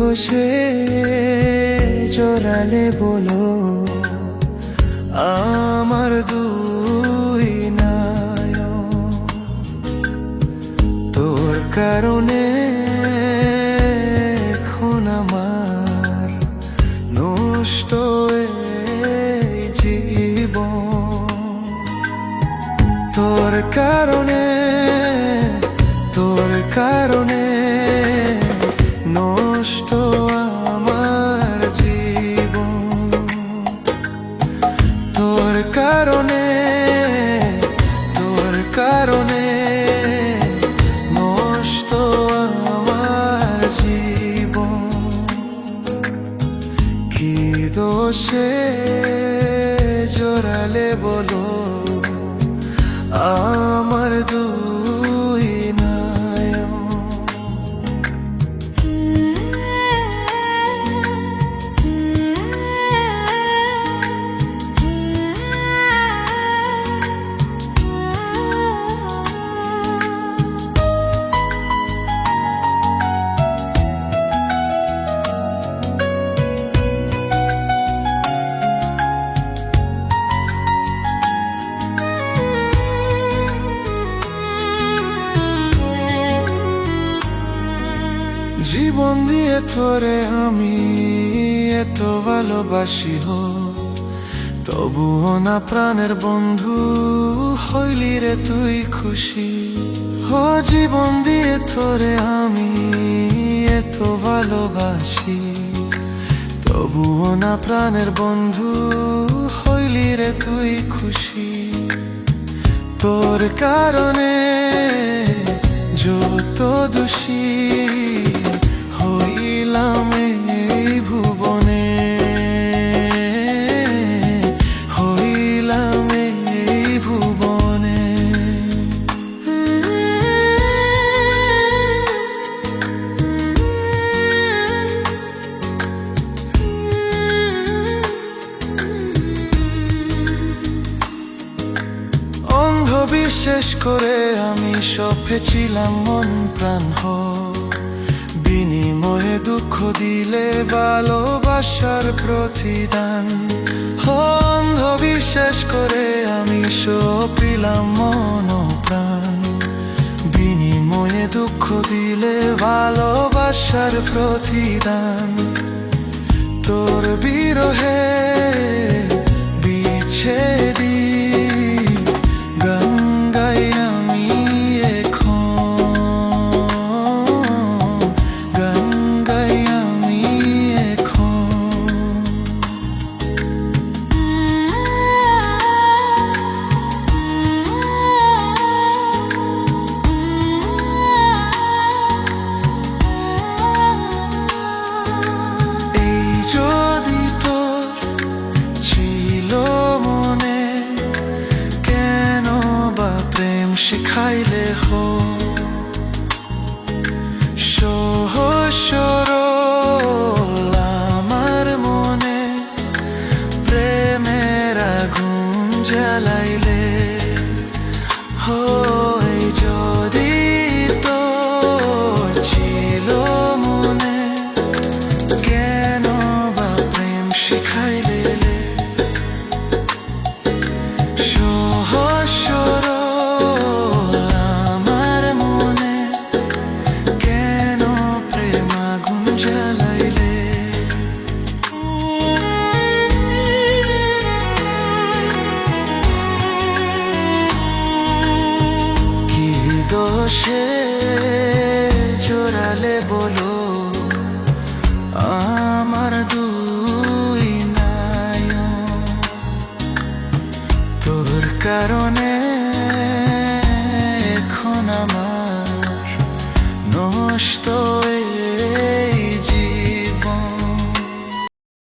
দোষে জড়ালে বলো আমার দুই নয়ন? তোর কারণে এখন আমার নষ্ট এই জীবন। তোর কারণে নষ্ট আমার জীবন। তোর কারণে নষ্ট আমার জীবন। কি দোষে জড়ালে বলো আমার দুই নয়ন? জীবন দিয়ে তোরে আমি এত ভালোবাসি হো, তবুও না প্রাণের বন্ধু হইলি রে তুই খুশি হো। জীবন দিয়ে তোরে আমি এত ভালোবাসি, তবুও না প্রাণের বন্ধু হইলি রে তুই খুশি। তোর কারণে যত দোষী হইলাম এই ভুবনে, হইলাম এই ভুবনে। অন্ধবিশ্বাস করে আমি সপেছিলাম মন প্রাণ হো, বিনিময়ে দুঃখ দিলে ভালোবাসার প্রতিদান। অন্ধবিশ্বাস করে আমি সপিলাম মন প্রাণ, বিনিময়ে দুঃখ দিলে ভালোবাসার প্রতিদান। তোর বিরহে বিচ্ছেদি গঙ্গায় আমি শিখাইলে হো সহজ সরল আমার মনে প্রেমের আগুন জ্বালাইলে হো। যদি তোর ছিল মনে কেন বা প্রেম শিখাইলে? দোষে জড়ালে বলো আমার দুই নয়ন? তোর কারণে